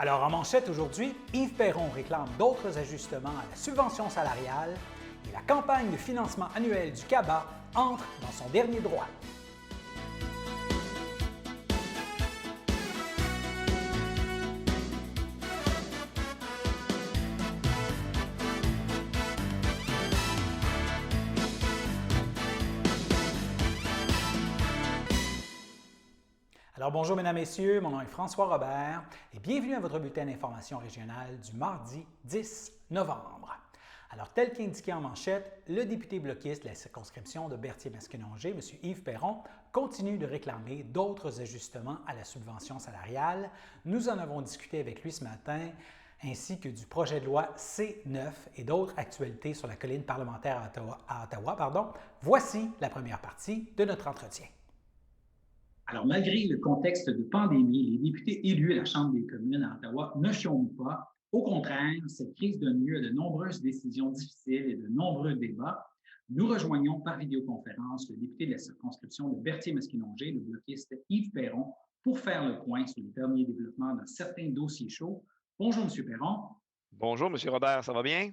Alors, en manchette aujourd'hui, Yves Perron réclame d'autres ajustements à la subvention salariale et la campagne de financement annuel du CABA entre dans son dernier droit. Alors bonjour mesdames, messieurs, mon nom est François Robert et bienvenue à votre bulletin d'information régionale du mardi 10 novembre. Alors tel qu'indiqué en manchette, le député bloquiste de la circonscription de Berthier-Masquinongé, M. Yves Perron, continue de réclamer d'autres ajustements à la subvention salariale. Nous en avons discuté avec lui ce matin, ainsi que du projet de loi C9 et d'autres actualités sur la colline parlementaire à Ottawa. Voici la première partie de notre entretien. Alors, malgré le contexte de pandémie, les députés élus à la Chambre des communes à Ottawa ne chôment pas. Au contraire, cette crise donne lieu à de nombreuses décisions difficiles et de nombreux débats. Nous rejoignons par vidéoconférence le député de la circonscription de Berthier-Masquinongé, le bloquiste Yves Perron, pour faire le point sur les derniers développements dans certains dossiers chauds. Bonjour, M. Perron. Bonjour, M. Robert, ça va bien?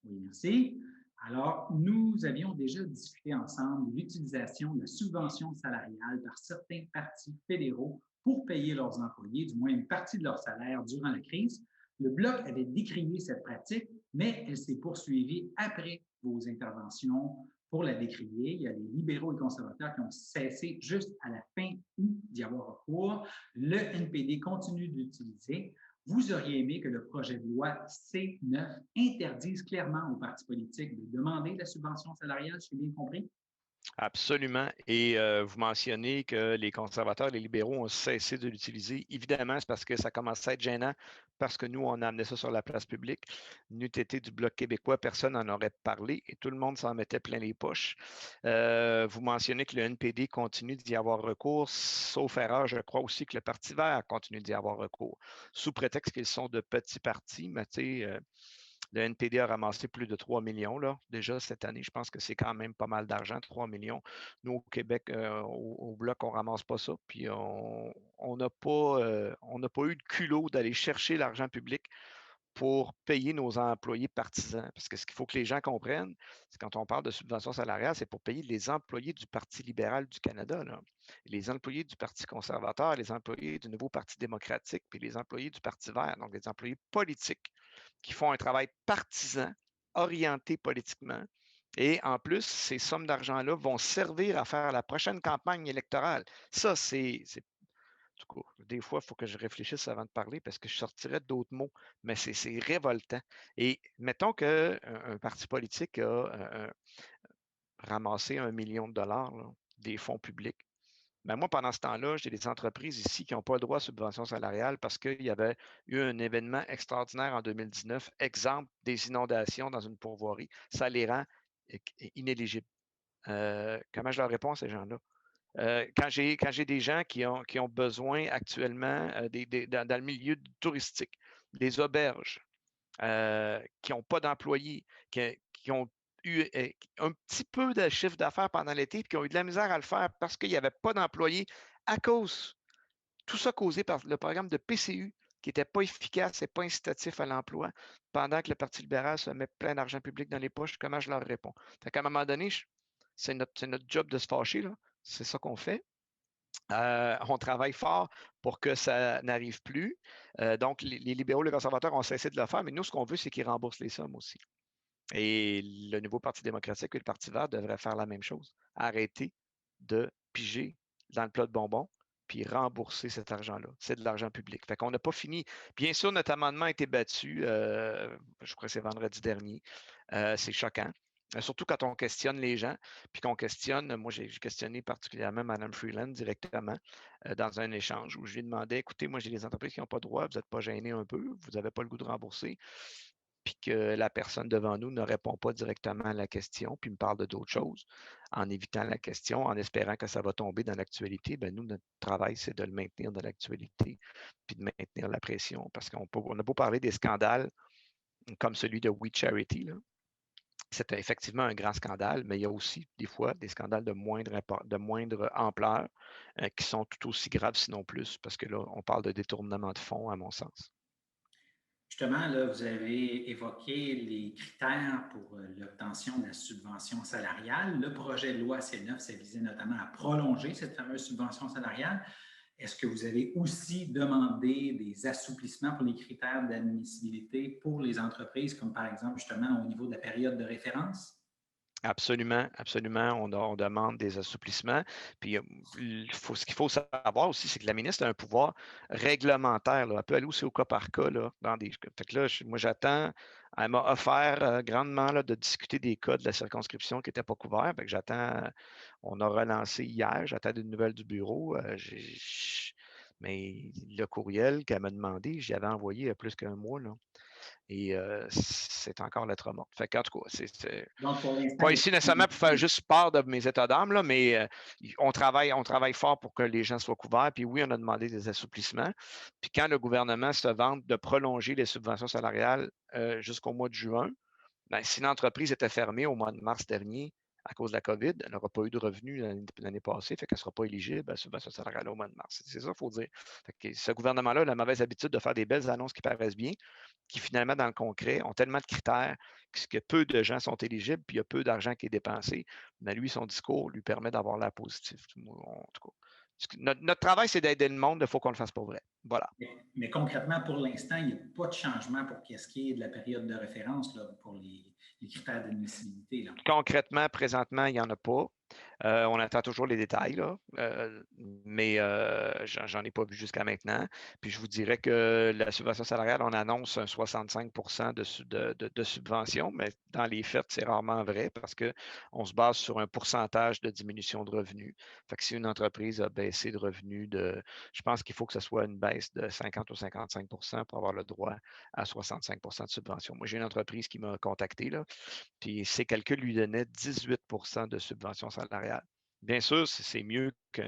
Oui, merci. Alors, nous avions déjà discuté ensemble de l'utilisation de la subvention salariale par certains partis fédéraux pour payer leurs employés, du moins une partie de leur salaire durant la crise. Le Bloc avait décrié cette pratique, mais elle s'est poursuivie après vos interventions pour la décrier. Il y a les libéraux et conservateurs qui ont cessé juste à la fin août d'y avoir recours. Le NPD continue d'utiliser. Vous auriez aimé que le projet de loi C9 interdise clairement aux partis politiques de demander la subvention salariale, si j'ai bien compris? Absolument. Et vous mentionnez que les conservateurs et les libéraux ont cessé de l'utiliser. Évidemment, c'est parce que ça commence à être gênant, parce que nous, on a amené ça sur la place publique. N'eût été du Bloc québécois, personne n'en aurait parlé et tout le monde s'en mettait plein les poches. Vous mentionnez que le NPD continue d'y avoir recours, sauf erreur, je crois aussi que le Parti vert continue d'y avoir recours, sous prétexte qu'ils sont de petits partis, mais tu sais, le NPD a ramassé plus de 3 millions là, déjà cette année. Je pense que c'est quand même pas mal d'argent, 3 millions. Nous, au Québec, au Bloc, on ne ramasse pas ça. Puis on n'a pas eu de culot d'aller chercher l'argent public pour payer nos employés partisans. Parce que ce qu'il faut que les gens comprennent, c'est quand on parle de subvention salariale, c'est pour payer les employés du Parti libéral du Canada, là. Les employés du Parti conservateur, les employés du Nouveau Parti démocratique, puis les employés du Parti vert, donc les employés politiques qui font un travail partisan, orienté politiquement. Et en plus, ces sommes d'argent-là vont servir à faire la prochaine campagne électorale. Ça, c'est du coup, des fois, il faut que je réfléchisse avant de parler parce que je sortirais d'autres mots, mais c'est révoltant. Et mettons qu'un parti politique a ramassé 1 million de dollars là, des fonds publics. Ben moi, pendant ce temps-là, j'ai des entreprises ici qui n'ont pas le droit à subvention salariale parce qu'il y avait eu un événement extraordinaire en 2019, exemple des inondations dans une pourvoirie. Ça les rend inéligibles. Comment je leur réponds à ces gens-là? Quand j'ai des gens qui ont besoin actuellement dans le milieu touristique, des auberges, qui n'ont pas d'employés, qui ont eu un petit peu de chiffre d'affaires pendant l'été, puis qui ont eu de la misère à le faire parce qu'il n'y avait pas d'employés à cause, tout ça causé par le programme de PCU qui n'était pas efficace et pas incitatif à l'emploi, pendant que le Parti libéral se met plein d'argent public dans les poches. Comment je leur réponds? Fait qu'à un moment donné, c'est notre job de se fâcher, là. C'est ça qu'on fait. On travaille fort pour que ça n'arrive plus. Donc, les libéraux, les conservateurs ont cessé de le faire, mais nous, ce qu'on veut, c'est qu'ils remboursent les sommes aussi. Et le nouveau Parti démocratique et le Parti vert devraient faire la même chose. Arrêter de piger dans le plat de bonbons puis rembourser cet argent-là. C'est de l'argent public. Fait qu'on n'a pas fini. Bien sûr, notre amendement a été battu, je crois que c'est vendredi dernier. C'est choquant. Surtout quand on questionne les gens, puis qu'on questionne, moi j'ai questionné particulièrement Mme Freeland directement dans un échange où je lui demandais, écoutez, moi j'ai des entreprises qui n'ont pas de droit, vous n'êtes pas gêné un peu, vous n'avez pas le goût de rembourser, puis que la personne devant nous ne répond pas directement à la question, puis me parle de d'autres choses, en évitant la question, en espérant que ça va tomber dans l'actualité, ben nous, notre travail, c'est de le maintenir dans l'actualité, puis de maintenir la pression, parce qu'on a beau parler des scandales comme celui de We Charity, là. C'était effectivement un grand scandale, mais il y a aussi des fois des scandales de moindre ampleur qui sont tout aussi graves, sinon plus, parce que là, on parle de détournement de fonds, à mon sens. Justement, là, vous avez évoqué les critères pour l'obtention de la subvention salariale. Le projet de loi C9, ça visait notamment à prolonger cette fameuse subvention salariale. Est-ce que vous avez aussi demandé des assouplissements pour les critères d'admissibilité pour les entreprises, comme par exemple justement au niveau de la période de référence? Absolument, absolument. On demande des assouplissements. Puis, ce qu'il faut savoir aussi, c'est que la ministre a un pouvoir réglementaire, là. Elle peut aller aussi au cas par cas, là, dans des. Fait que là, moi, j'attends. Elle m'a offert grandement là, de discuter des cas de la circonscription qui n'étaient pas couverts. Fait que j'attends. On a relancé hier. J'attends des nouvelles du bureau. Mais le courriel qu'elle m'a demandé, j'y avais envoyé il y a plus qu'un mois, là. Et c'est encore lettre morte. Fait qu'en tout cas, c'est Donc, pour l'instant, pas il ici y a... nécessairement pour faire juste part de mes états d'âme, là, mais on travaille fort pour que les gens soient couverts. Puis oui, on a demandé des assouplissements. Puis quand le gouvernement se vante de prolonger les subventions salariales jusqu'au mois de juin, ben, si l'entreprise était fermée au mois de mars dernier à cause de la COVID, elle n'aura pas eu de revenus l'année passée, fait qu'elle ne sera pas éligible à la subvention salariale au mois de mars. C'est ça qu'il faut dire. Fait que ce gouvernement-là a la mauvaise habitude de faire des belles annonces qui paraissent bien, qui finalement, dans le concret, ont tellement de critères que peu de gens sont éligibles, puis il y a peu d'argent qui est dépensé. Mais lui, son discours lui permet d'avoir l'air positif. En tout cas, notre travail, c'est d'aider le monde, il faut qu'on le fasse pour vrai. Voilà. Mais concrètement, pour l'instant, il n'y a pas de changement pour ce qui est de la période de référence là, pour les critères d'admissibilité. Concrètement, présentement, il n'y en a pas. On attend toujours les détails, là, mais j'en ai pas vu jusqu'à maintenant. Puis je vous dirais que la subvention salariale, on annonce un 65 de subvention, mais dans les faits, c'est rarement vrai parce qu'on se base sur un pourcentage de diminution de revenus. Fait que si une entreprise a baissé de revenus je pense qu'il faut que ce soit une baisse de 50 ou 55 pour avoir le droit à 65 de subvention. Moi, j'ai une entreprise qui m'a contacté, là, puis ses calculs lui donnaient 18 de subvention salariale. Bien sûr, c'est mieux que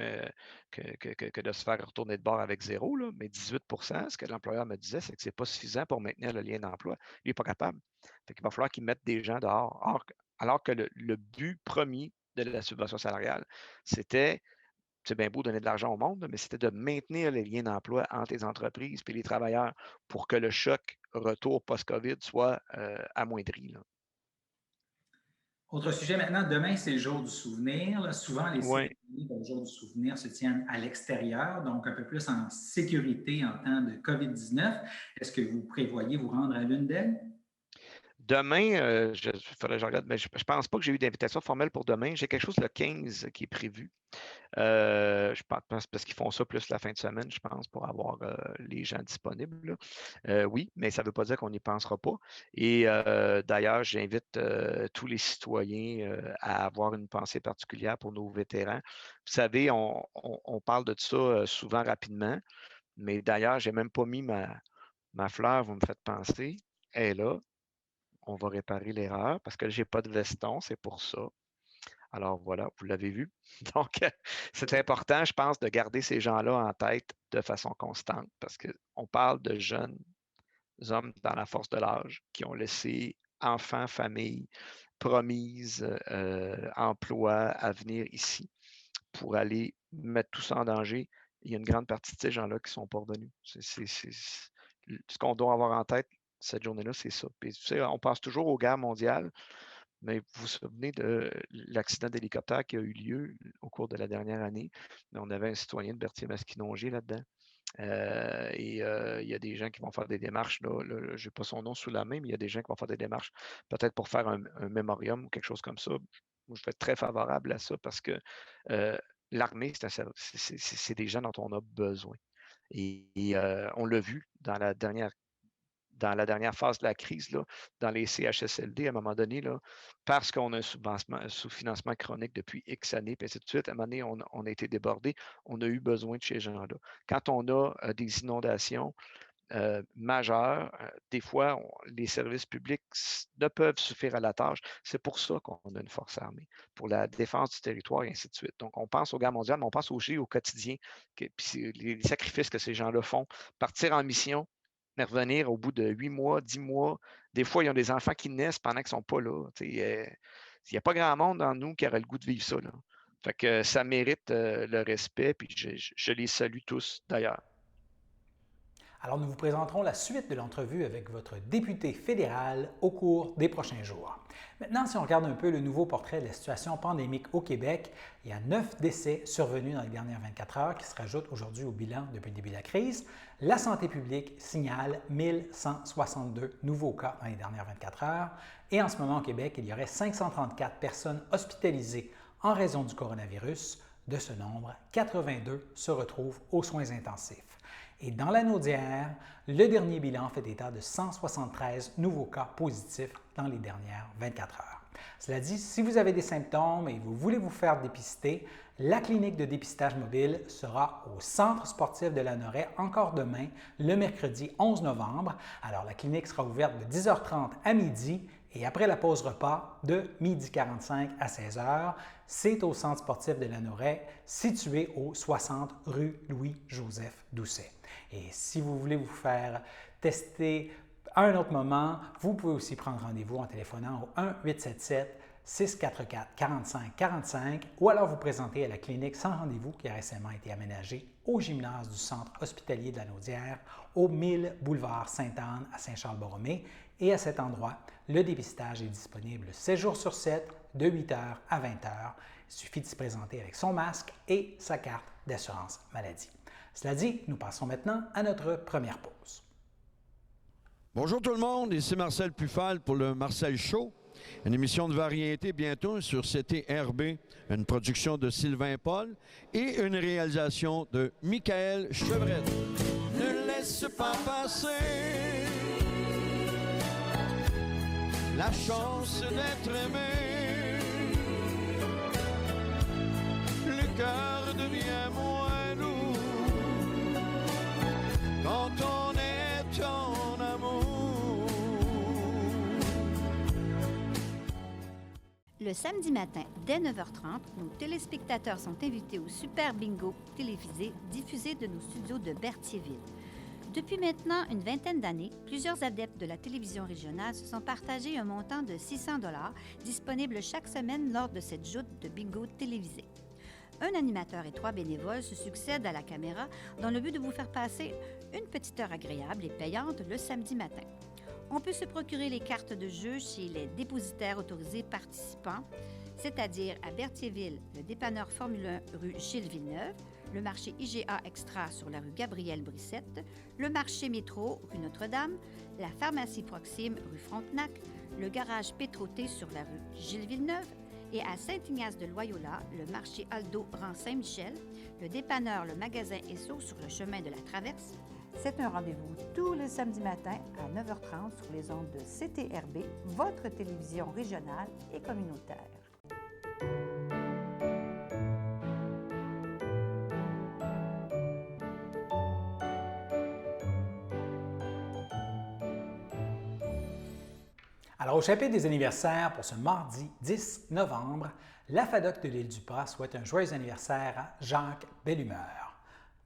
de se faire retourner de bord avec zéro, là, mais 18 ce que l'employeur me disait, c'est que ce n'est pas suffisant pour maintenir le lien d'emploi. Lui n'est pas capable. Il va falloir qu'il mette des gens dehors. Alors que le but premier de la subvention salariale, c'était, c'est bien beau donner de l'argent au monde, mais c'était de maintenir les liens d'emploi entre les entreprises et les travailleurs pour que le choc retour post-COVID soit amoindri. Là. Autre sujet maintenant, demain, c'est le jour du souvenir. Là, souvent, les Oui. cérémonies pour le jour du souvenir se tiennent à l'extérieur, donc un peu plus en sécurité en temps de COVID-19. Est-ce que vous prévoyez vous rendre à l'une d'elles? Demain, il faudrait que je regarde, mais je ne pense pas que j'ai eu d'invitation formelle pour demain. J'ai quelque chose le 15 qui est prévu. Je pense parce qu'ils font ça plus la fin de semaine, je pense, pour avoir les gens disponibles. Oui, mais ça ne veut pas dire qu'on n'y pensera pas. Et d'ailleurs, j'invite tous les citoyens à avoir une pensée particulière pour nos vétérans. Vous savez, on parle de ça souvent rapidement, mais d'ailleurs, je n'ai même pas mis ma fleur, vous me faites penser. Elle est là. On va réparer l'erreur parce que je n'ai pas de veston, c'est pour ça. Alors voilà, vous l'avez vu. Donc, c'est important, je pense, de garder ces gens-là en tête de façon constante parce qu'on parle de jeunes hommes dans la force de l'âge qui ont laissé enfants, famille, promise, emploi, avenir ici pour aller mettre tout ça en danger. Il y a une grande partie de ces gens-là qui ne sont pas revenus. Ce qu'on doit avoir en tête cette journée-là, c'est ça. Puis, tu sais, on pense toujours aux guerres mondiales, mais vous vous souvenez de l'accident d'hélicoptère qui a eu lieu au cours de la dernière année. On avait un citoyen de Berthier-Masquinongé là-dedans. Il y a des gens qui vont faire des démarches. Là, je n'ai pas son nom sous la main, mais il y a des gens qui vont faire des démarches, peut-être pour faire un mémorium ou quelque chose comme ça. Moi, je vais être très favorable à ça parce que l'armée, c'est des gens dont on a besoin. Et on l'a vu dans la dernière phase de la crise, là, dans les CHSLD, à un moment donné, là, parce qu'on a un sous-financement chronique depuis X années, puis ainsi de suite, à un moment donné, on a été débordé, on a eu besoin de ces gens-là. Quand on a des inondations majeures, des fois, les services publics ne peuvent suffire à la tâche. C'est pour ça qu'on a une force armée, pour la défense du territoire et ainsi de suite. Donc, on pense aux guerres mondiales, mais on pense aussi au quotidien, puis les sacrifices que ces gens-là font. Partir en mission, mais revenir au bout de 8 mois, 10 mois. Des fois, ils ont des enfants qui naissent pendant qu'ils ne sont pas là. Il n'y a pas grand monde dans nous qui aurait le goût de vivre ça. Là. Fait que ça mérite le respect, puis je les salue tous d'ailleurs. Alors, nous vous présenterons la suite de l'entrevue avec votre député fédéral au cours des prochains jours. Maintenant, si on regarde un peu le nouveau portrait de la situation pandémique au Québec, il y a 9 décès survenus dans les dernières 24 heures qui se rajoutent aujourd'hui au bilan depuis le début de la crise. La santé publique signale 1162 nouveaux cas dans les dernières 24 heures. Et en ce moment, au Québec, il y aurait 534 personnes hospitalisées en raison du coronavirus. De ce nombre, 82 se retrouvent aux soins intensifs. Et dans la Naudière, le dernier bilan fait état de 173 nouveaux cas positifs dans les dernières 24 heures. Cela dit, si vous avez des symptômes et vous voulez vous faire dépister, la clinique de dépistage mobile sera au Centre sportif de la Noret encore demain, le mercredi 11 novembre. Alors, la clinique sera ouverte de 10h30 à midi et après la pause repas de 12h45 à 16h. C'est au Centre sportif de la Noret, situé au 60 rue Louis-Joseph Doucet. Et si vous voulez vous faire tester à un autre moment, vous pouvez aussi prendre rendez-vous en téléphonant au 1-877-644-4545 ou alors vous présenter à la clinique sans rendez-vous qui a récemment été aménagée au gymnase du Centre hospitalier de la Naudière au 1000 boulevard Sainte-Anne à Saint-Charles-Borromée. Et à cet endroit, le dépistage est disponible 7 jours sur 7, de 8h à 20h. Il suffit de se présenter avec son masque et sa carte d'assurance maladie. Cela dit, nous passons maintenant à notre première pause. Bonjour tout le monde, ici Marcel Puffal pour le Marcel Show, une émission de variété bientôt sur CTRB, une production de Sylvain Paul et une réalisation de Michael Chevrette. Ne laisse pas passer la chance d'être aimé, le cœur devient moins lourd quand on est en amour. Le samedi matin, dès 9h30, nos téléspectateurs sont invités au Super Bingo télévisé diffusé de nos studios de Berthierville. Depuis maintenant une vingtaine d'années, plusieurs adeptes de la télévision régionale se sont partagés un montant de 600 $ disponible chaque semaine lors de cette joute de bingo télévisé. Un animateur et 3 bénévoles se succèdent à la caméra dans le but de vous faire passer une petite heure agréable et payante le samedi matin. On peut se procurer les cartes de jeu chez les dépositaires autorisés participants, c'est-à-dire à Berthierville, le dépanneur Formule 1 rue Gilles Villeneuve, le marché IGA Extra sur la rue Gabrielle-Brissette, le marché métro rue Notre-Dame, la pharmacie Proxime rue Frontenac, le garage Pétroté sur la rue Gilles Villeneuve et à Saint-Ignace de Loyola, le marché Aldo rang Saint-Michel, le dépanneur Le Magasin Esso sur le chemin de la Traverse. C'est un rendez-vous tous les samedis matins à 9h30 sur les ondes de CTRB, votre télévision régionale et communautaire. Alors, au chapitre des anniversaires pour ce mardi 10 novembre, la FADOC de l'Île-du-Pas souhaite un joyeux anniversaire à Jacques Bellumeur.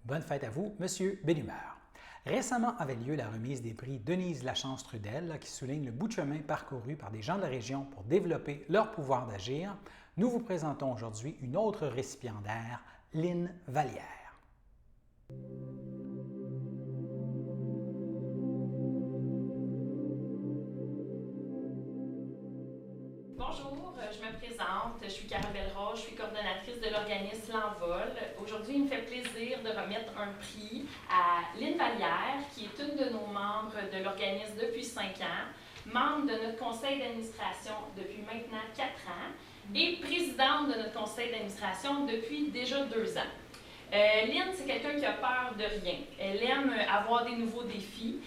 Bonne fête à vous, Monsieur Bellumeur. Récemment avait lieu la remise des prix Denise Lachance Trudel, qui souligne le bout de chemin parcouru par des gens de la région pour développer leur pouvoir d'agir. Nous vous présentons aujourd'hui une autre récipiendaire, Lynn Vallière. Bonjour, je me présente, je suis Carole Belrose, je suis coordonnatrice de l'organisme L'Envol. Aujourd'hui, il me fait plaisir de remettre un prix à Lynn Vallière, qui est une de nos membres de l'organisme depuis 5 ans, membre de notre conseil d'administration depuis maintenant 4 ans et présidente de notre conseil d'administration depuis déjà 2 ans. Lynn, c'est quelqu'un qui a peur de rien. Elle aime avoir des nouveaux défis.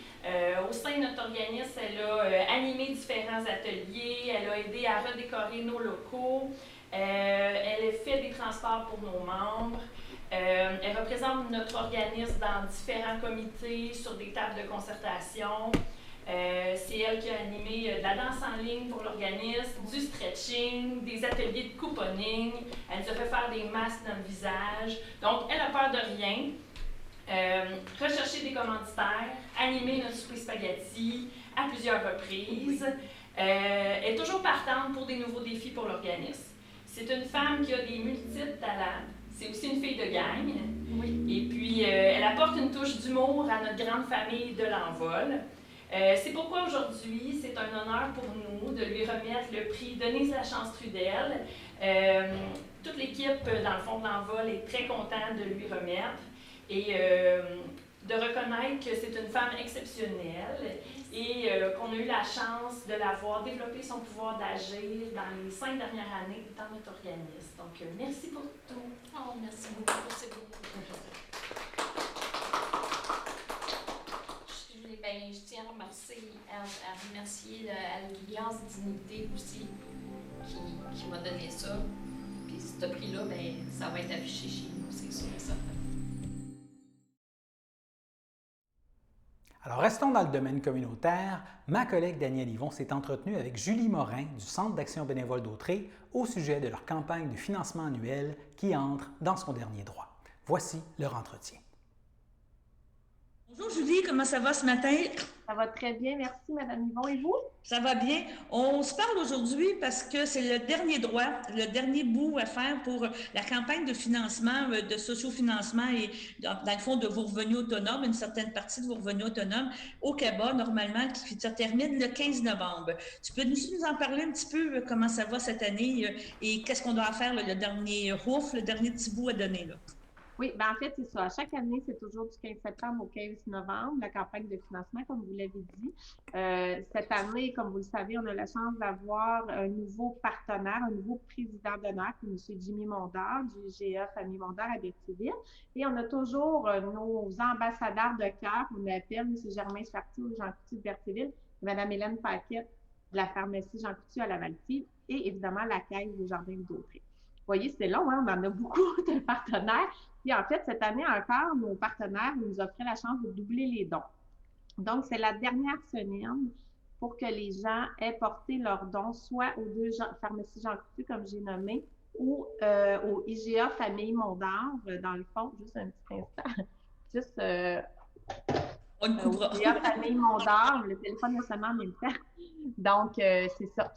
Au sein de notre organisme, elle a animé différents ateliers, elle a aidé à redécorer nos locaux, elle a fait des transports pour nos membres, elle représente notre organisme dans différents comités, sur des tables de concertation. C'est elle qui a animé de la danse en ligne pour l'organisme, du stretching, des ateliers de couponing. Elle nous a fait faire des masques dans le visage. Donc, elle a peur de rien. Rechercher des commanditaires, animer notre souper spaghetti à plusieurs reprises. Elle est toujours partante pour des nouveaux défis pour l'organisme. C'est une femme qui a des multiples talents, C'est aussi une fille de gang. Oui. Et puis, elle apporte une touche d'humour à notre grande famille de l'Envol. C'est pourquoi aujourd'hui, c'est un honneur pour nous de lui remettre le prix Denise Lachance-Trudel. Toute l'équipe, dans le fond de l'Envol, est très contente de lui remettre et de reconnaître que c'est une femme exceptionnelle et qu'on a eu la chance de la voir développer son pouvoir d'agir dans les 5 dernières années dans notre organisme. Donc, merci pour tout. Oh, merci beaucoup pour ces mots. Je tiens à remercier Alliance Dignité aussi qui m'a donné ça. Puis ce prix-là, ça va être affiché chez nous, c'est sûr et certain. Alors, restons dans le domaine communautaire. Ma collègue Danielle Yvon s'est entretenue avec Julie Morin du Centre d'action bénévole d'Autrey au sujet de leur campagne de financement annuel qui entre dans son dernier droit. Voici leur entretien. Bonjour Julie, comment ça va ce matin? Ça va très bien, merci Madame Yvon. Et vous? Ça va bien. On se parle aujourd'hui parce que c'est le dernier droit, le dernier bout à faire pour la campagne de financement, de sociofinancement et dans le fond de vos revenus autonomes, une certaine partie de vos revenus autonomes au CABA normalement qui se termine le 15 novembre. Tu peux nous en parler un petit peu comment ça va cette année et qu'est-ce qu'on doit faire le dernier ouf, le dernier petit bout à donner là? Oui, en fait, c'est ça. Chaque année, c'est toujours du 15 septembre au 15 novembre, la campagne de financement, comme vous l'avez dit. Cette année, comme vous le savez, on a la chance d'avoir un nouveau partenaire, un nouveau président d'honneur, qui est M. Jimmy Mondard, du IGA Famille Mondard à Berthierville. Et on a toujours nos ambassadeurs de cœur, on appelle M. Germain Chartier ou Jean Coutu de Berthierville, Mme Hélène Paquette de la pharmacie Jean Coutu à Lavaltrie et évidemment la caisse des Jardins d'Autrey. Vous voyez, c'est long, hein? On en a beaucoup de partenaires. Puis en fait, cette année encore, nos partenaires nous offraient la chance de doubler les dons. Donc, c'est la dernière semaine pour que les gens aient porté leurs dons, soit aux deux pharmacies Jean Coutu, comme j'ai nommé, ou au IGA Famille Mondard, dans le fond, juste un petit instant. Juste au IGA Famille Mondard, le téléphone ne sonne en même temps. Donc, c'est ça.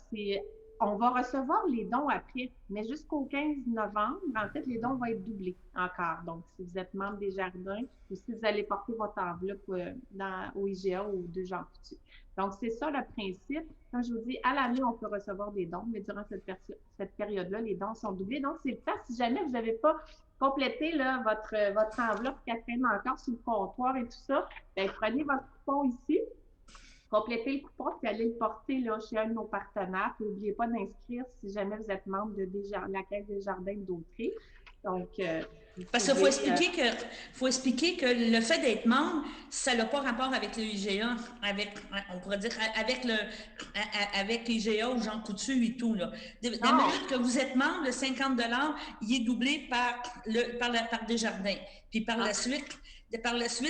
On va recevoir les dons après, mais jusqu'au 15 novembre, en fait, les dons vont être doublés encore. Donc, si vous êtes membre des Jardins ou si vous allez porter votre enveloppe au IGA ou aux deux Jean Coutu. Donc, c'est ça le principe. Comme je vous dis, à l'année, on peut recevoir des dons, mais durant cette période-là, les dons sont doublés. Donc, c'est le temps, si jamais vous n'avez pas complété là, votre enveloppe qui traîne encore sur le comptoir et tout ça, bien, prenez votre coupon ici. Complétez le coupon puis allez le porter là, chez un de nos partenaires. N'oubliez pas d'inscrire si jamais vous êtes membre de la Caisse des Jardins d'Autrey. Donc, parce qu'il faut expliquer que le fait d'être membre, ça n'a pas rapport avec le IGA, on pourrait dire avec l'IGA ou Jean Coutu et tout. Là. Dès minute que vous êtes membre, le 50 $, il est doublé par Desjardins. Puis par la suite,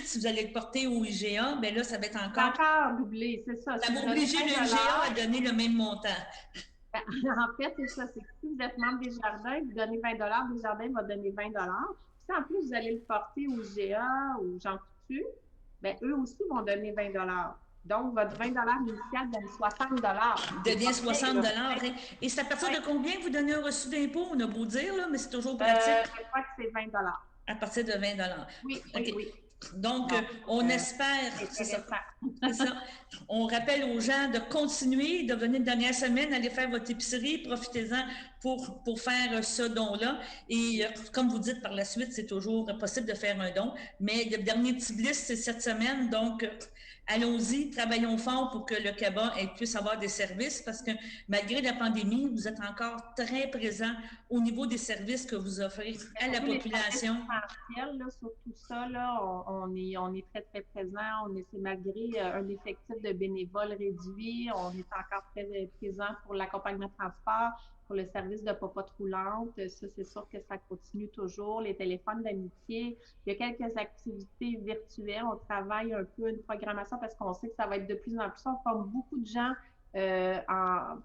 si vous allez le porter au IGA, bien là, ça va être encore doublé, c'est ça. Ça va obliger le IGA à donner le même montant. En fait, c'est ça. C'est que si vous êtes membre des Jardins, vous donnez 20 $, Desjardins va donner 20 $. Puis si en plus, vous allez le porter au IGA ou Jean Coutu, bien, eux aussi vont donner 20 $. Donc, votre 20 $ initial donne 60 $. Devient 60 $. Et c'est à partir de combien vous donnez un reçu d'impôt? On a beau dire, là, mais c'est toujours pratique. Je crois que c'est 20 $. À partir de 20 $. Oui, okay. Oui. Donc, on espère, c'est ça. On rappelle aux gens de continuer, de venir une dernière semaine, aller faire votre épicerie, profitez-en pour faire ce don-là. Et comme vous dites, par la suite, c'est toujours possible de faire un don. Mais le dernier petit bliss, c'est cette semaine. Donc, allons-y, travaillons fort pour que le CABA puisse avoir des services parce que malgré la pandémie, vous êtes encore très présent au niveau des services que vous offrez à la population. Là, sur tout ça, là, on est très, très présent. C'est malgré un effectif de bénévoles réduit, on est encore très présent pour l'accompagnement de transport, pour le service de popote roulante. Ça, c'est sûr que ça continue toujours. Les téléphones d'amitié. Il y a quelques activités virtuelles. On travaille un peu une programmation parce qu'on sait que ça va être de plus en plus. On forme beaucoup de gens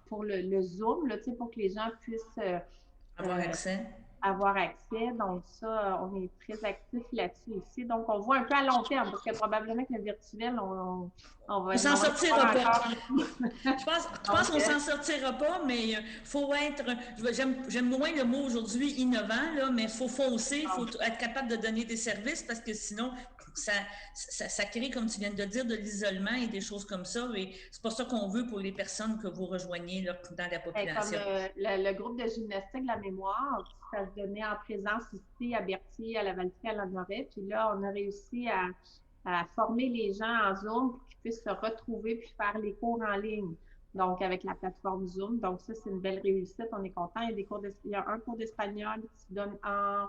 pour le Zoom, là, pour que les gens puissent avoir accès. avoir accès. Donc, ça, on est très actifs là-dessus ici. Donc, on voit un peu à long terme, parce que probablement que le virtuel, on va... On s'en sortira pas. Je pense qu'on Donc, s'en sortira pas, mais faut être... J'aime moins le mot aujourd'hui innovant, là, mais il faut foncer, il faut être capable de donner des services, parce que sinon, ça crée, comme tu viens de le dire, de l'isolement et des choses comme ça. Et c'est pas ça qu'on veut pour les personnes que vous rejoignez là, dans la population. Comme le groupe de gymnastique de la mémoire, ça se donnait en présence ici à Berthier, à la Valtrie, à Lanoret. Puis là, on a réussi à former les gens en Zoom pour qu'ils puissent se retrouver puis faire les cours en ligne. Donc, avec la plateforme Zoom. Donc, ça, c'est une belle réussite. On est content. Il y a un cours d'espagnol qui se donne en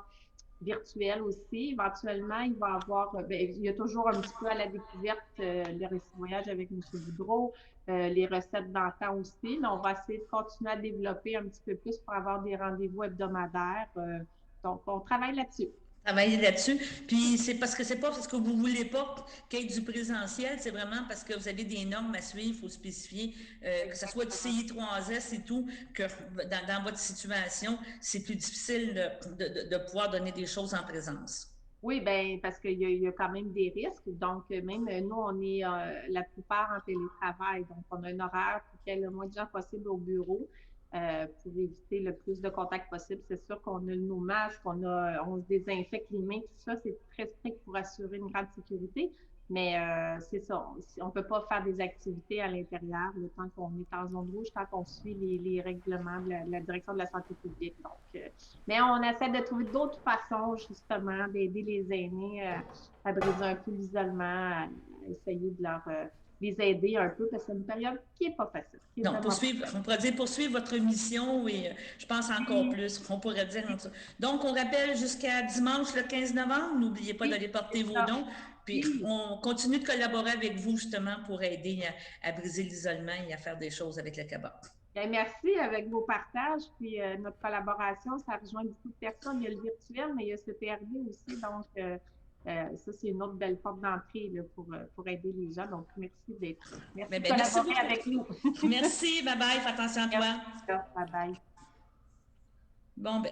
virtuel aussi. Éventuellement, il va y avoir, il y a toujours un petit peu à la découverte le récit voyage avec M. Boudreau, les recettes d'antan aussi. Mais on va essayer de continuer à développer un petit peu plus pour avoir des rendez-vous hebdomadaires. Donc, on travaille là-dessus. Travailler là-dessus. Puis c'est parce que c'est pas parce que vous voulez pas qu'il y ait du présentiel, c'est vraiment parce que vous avez des normes à suivre, il faut spécifier, que ce soit du CI3S et tout, que dans votre situation, c'est plus difficile de pouvoir donner des choses en présence. Oui, bien, parce qu'il y a quand même des risques. Donc, même nous, on est la plupart en télétravail. Donc, on a un horaire pour qu'il y ait le moins de gens possible au bureau. Pour éviter le plus de contacts possible. C'est sûr qu'on a nos masques, on se désinfecte les mains, tout ça, c'est très strict pour assurer une grande sécurité. Mais c'est ça, on ne peut pas faire des activités à l'intérieur le temps qu'on est en zone rouge, tant qu'on suit les règlements de la direction de la santé publique. Donc, mais on essaie de trouver d'autres façons, justement, d'aider les aînés à briser un peu l'isolement, à essayer de les aider un peu, parce que c'est une période qui n'est pas facile. Non, on pourrait dire poursuivre votre mission, et je pense encore plus, on pourrait dire. Donc, on rappelle jusqu'à dimanche le 15 novembre, n'oubliez pas d'aller porter vos dons, puis on continue de collaborer avec vous justement pour aider à briser l'isolement et à faire des choses avec le CABA. Bien, merci avec vos partages, puis notre collaboration, ça rejoint beaucoup de personnes. Il y a le virtuel, mais il y a ce PRD aussi, donc ça, c'est une autre belle porte d'entrée pour aider les gens. Donc, merci d'être là. Merci de collaborer avec nous. Merci, bye-bye, fais attention à toi. Bye-bye. Bon, ben.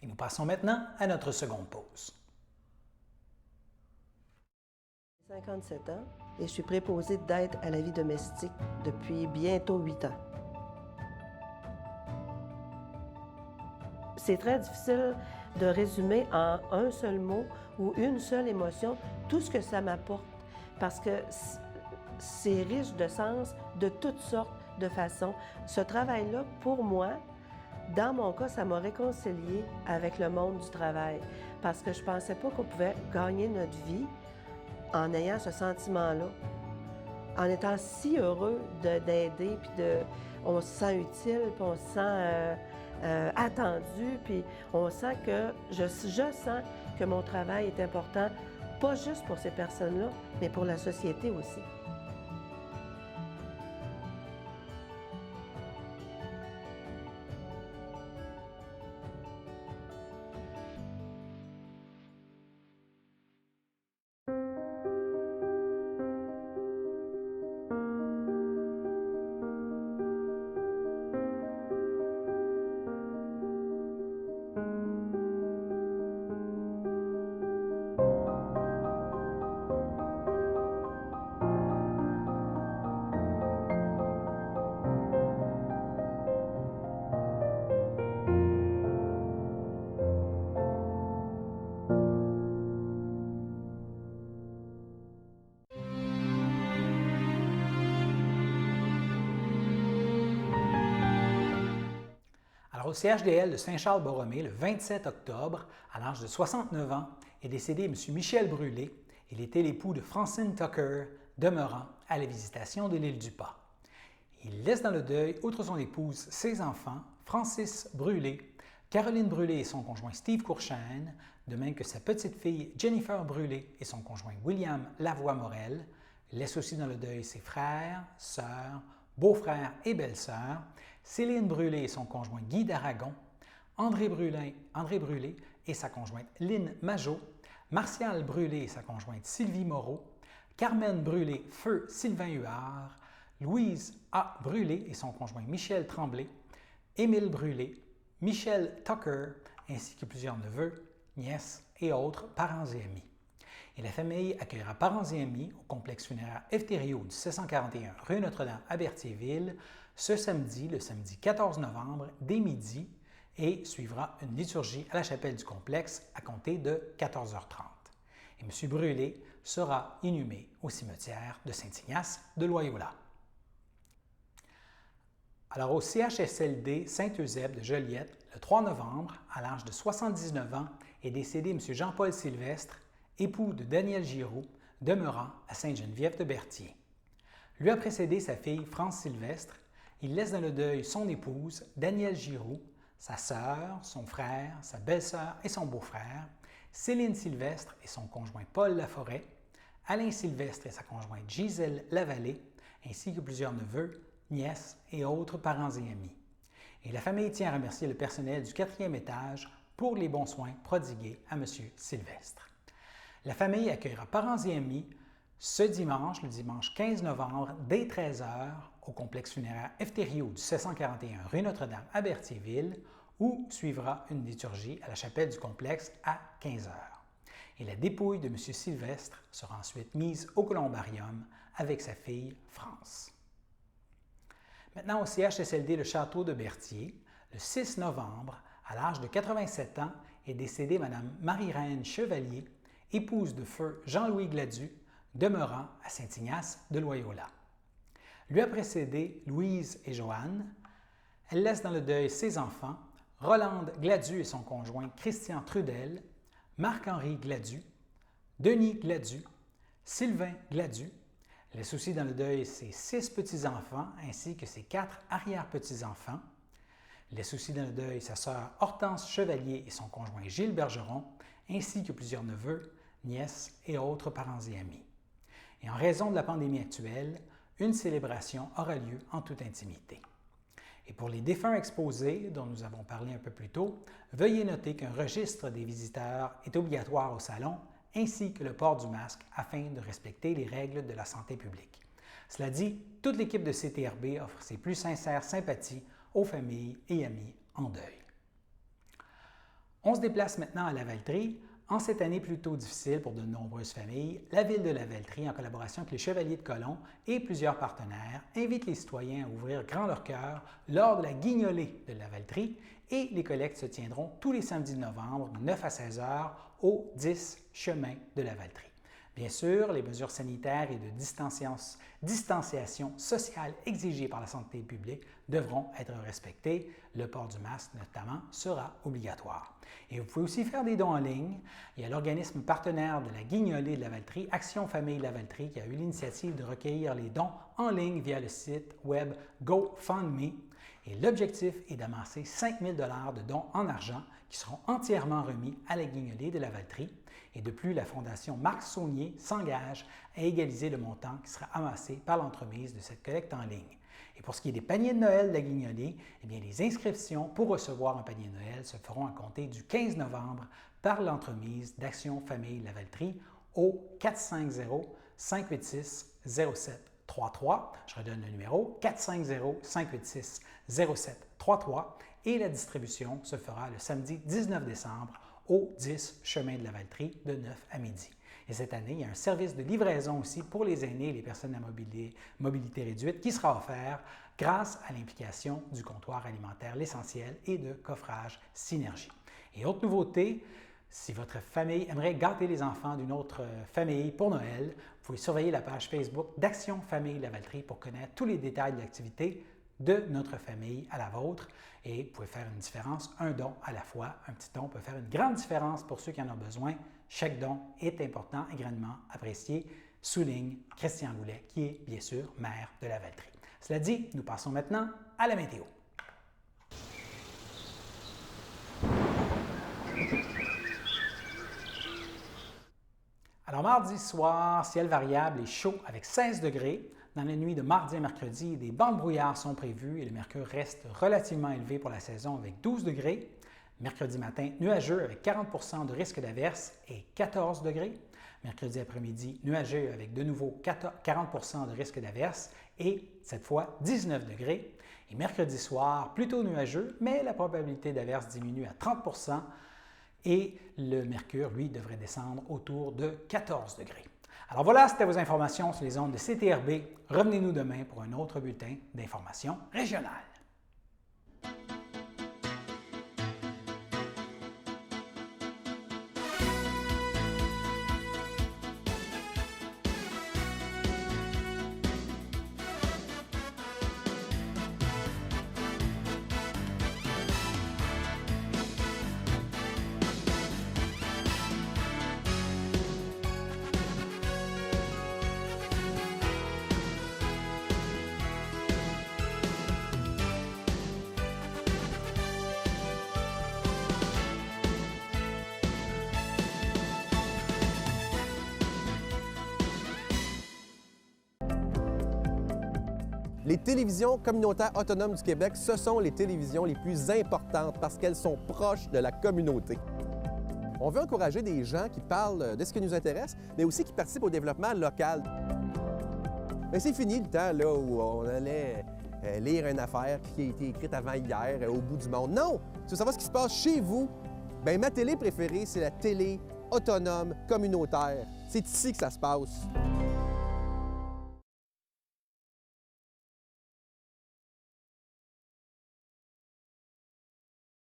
Et nous passons maintenant à notre seconde pause. J'ai 57 ans et je suis préposée d'aide à la vie domestique depuis bientôt 8 ans. C'est très difficile de résumer en un seul mot ou une seule émotion tout ce que ça m'apporte, parce que c'est riche de sens, de toutes sortes de façons. Ce travail-là, pour moi, dans mon cas, ça m'a réconciliée avec le monde du travail, parce que je ne pensais pas qu'on pouvait gagner notre vie en ayant ce sentiment-là, en étant si heureux d'aider, puis on se sent utile, puis on se sent attendu, puis on sent que je sens que mon travail est important, pas juste pour ces personnes-là, mais pour la société aussi. Au CHDL de Saint-Charles-Borromée, le 27 octobre, à l'âge de 69 ans, est décédé M. Michel Brûlé. Il était l'époux de Francine Tucker, demeurant à la Visitation de l'île du Pas. Il laisse dans le deuil, outre son épouse, ses enfants, Francis Brûlé, Caroline Brûlé et son conjoint Steve Courchaine, de même que sa petite-fille Jennifer Brûlé et son conjoint William Lavoie-Morel. Il laisse aussi dans le deuil ses frères, sœurs, beaux-frères et belles-sœurs, Céline Brûlé et son conjoint Guy d'Aragon, André Brûlé et sa conjointe Lynne Majot, Martial Brûlé et sa conjointe Sylvie Moreau, Carmen Brûlé, feu Sylvain Huard, Louise A. Brûlé et son conjoint Michel Tremblay, Émile Brûlé, Michelle Tucker, ainsi que plusieurs neveux, nièces et autres parents et amis. Et la famille accueillera parents et amis au complexe funéraire Efterio du 741 rue Notre-Dame à Berthierville ce samedi, le samedi 14 novembre, dès midi, et suivra une liturgie à la chapelle du complexe à compter de 14h30. Et M. Brûlé sera inhumé au cimetière de Saint-Ignace de Loyola. Alors, au CHSLD Saint-Eusèbe de Joliette, le 3 novembre, à l'âge de 79 ans, est décédé M. Jean-Paul Sylvestre, époux de Danielle Giroux, demeurant à Sainte-Geneviève de Berthier. Lui a précédé sa fille France Sylvestre. Il laisse dans le deuil son épouse, Danielle Giroux, sa sœur, son frère, sa belle-sœur et son beau-frère, Céline Sylvestre et son conjoint Paul Laforêt, Alain Sylvestre et sa conjointe Gisèle Lavallée, ainsi que plusieurs neveux, nièces et autres parents et amis. Et la famille tient à remercier le personnel du 4e étage pour les bons soins prodigués à M. Sylvestre. La famille accueillera parents et amis ce dimanche, le dimanche 15 novembre, dès 13h, au complexe funéraire Efterio du 741 rue Notre-Dame à Berthierville, où suivra une liturgie à la chapelle du complexe à 15h. Et la dépouille de M. Sylvestre sera ensuite mise au columbarium avec sa fille France. Maintenant, au CHSLD Le Château de Berthier, le 6 novembre, à l'âge de 87 ans, est décédée Mme Marie-Reine Chevalier, épouse de feu Jean-Louis Gladu, demeurant à Saint-Ignace de Loyola. Lui a précédé Louise et Joanne. Elle laisse dans le deuil ses enfants, Rolande Gladu et son conjoint Christian Trudel, Marc-Henri Gladu, Denis Gladu, Sylvain Gladu. Elle laisse aussi dans le deuil ses 6 petits-enfants ainsi que ses 4 arrière-petits-enfants. Elle laisse aussi dans le deuil sa sœur Hortense Chevalier et son conjoint Gilles Bergeron, ainsi que plusieurs neveux, nièces et autres parents et amis. Et en raison de la pandémie actuelle, une célébration aura lieu en toute intimité. Et pour les défunts exposés, dont nous avons parlé un peu plus tôt, veuillez noter qu'un registre des visiteurs est obligatoire au salon, ainsi que le port du masque afin de respecter les règles de la santé publique. Cela dit, toute l'équipe de CTRB offre ses plus sincères sympathies aux familles et amis en deuil. On se déplace maintenant à Lavaltrie. En cette année plutôt difficile pour de nombreuses familles, la Ville de Lavaltrie, en collaboration avec les Chevaliers de Colomb et plusieurs partenaires, invite les citoyens à ouvrir grand leur cœur lors de la guignolée de Lavaltrie et les collectes se tiendront tous les samedis de novembre de 9 à 16 heures au 10 chemin de Lavaltrie. Bien sûr, les mesures sanitaires et de distanciation sociale exigées par la santé publique devront être respectées. Le port du masque, notamment, sera obligatoire. Et vous pouvez aussi faire des dons en ligne. Il y a l'organisme partenaire de la guignolée de Lavaltrie, Action Famille Lavaltrie, qui a eu l'initiative de recueillir les dons en ligne via le site web GoFundMe. Et l'objectif est d'amasser 5 000 $ de dons en argent qui seront entièrement remis à la guignolée de Lavaltrie. Et de plus, la Fondation Marc Saunier s'engage à égaliser le montant qui sera amassé par l'entremise de cette collecte en ligne. Et pour ce qui est des paniers de Noël de la guignolée, eh bien, les inscriptions pour recevoir un panier de Noël se feront à compter du 15 novembre par l'entremise d'Action Famille Lavaltrie au 450-586-0733. Je redonne le numéro 450-586-0733 et la distribution se fera le samedi 19 décembre au 10 chemin de Lavaltrie de 9 à midi. Et cette année, il y a un service de livraison aussi pour les aînés et les personnes à mobilité réduite qui sera offert grâce à l'implication du comptoir alimentaire L'Essentiel et de coffrage Synergie. Et autre nouveauté, si votre famille aimerait gâter les enfants d'une autre famille pour Noël, vous pouvez surveiller la page Facebook d'Action Famille Lavaltrie pour connaître tous les détails de l'activité de notre famille à la vôtre. Et vous pouvez faire une différence, un don à la fois. Un petit don peut faire une grande différence pour ceux qui en ont besoin. Chaque don est important et grandement apprécié, souligne Christian Goulet, qui est bien sûr maire de Lavaltrie. Cela dit, nous passons maintenant à la météo. Alors, mardi soir, ciel variable et chaud avec 16 degrés. Dans la nuit de mardi à mercredi, des bancs de brouillard sont prévus et le mercure reste relativement élevé pour la saison avec 12 degrés. Mercredi matin, nuageux avec 40 % de risque d'averse et 14 degrés. Mercredi après-midi, nuageux avec de nouveau 40 % de risque d'averse et cette fois 19 degrés. Et mercredi soir, plutôt nuageux, mais la probabilité d'averse diminue à 30 % et le mercure, lui, devrait descendre autour de 14 degrés. Alors voilà, c'était vos informations sur les ondes de CTRB. Revenez-nous demain pour un autre bulletin d'information régionale. Les télévisions communautaires autonomes du Québec, ce sont les télévisions les plus importantes parce qu'elles sont proches de la communauté. On veut encourager des gens qui parlent de ce qui nous intéresse, mais aussi qui participent au développement local. Mais c'est fini le temps là, où on allait lire une affaire qui a été écrite avant hier au bout du monde. Non! Tu veux savoir ce qui se passe chez vous? Bien, ma télé préférée, c'est la télé autonome communautaire. C'est ici que ça se passe.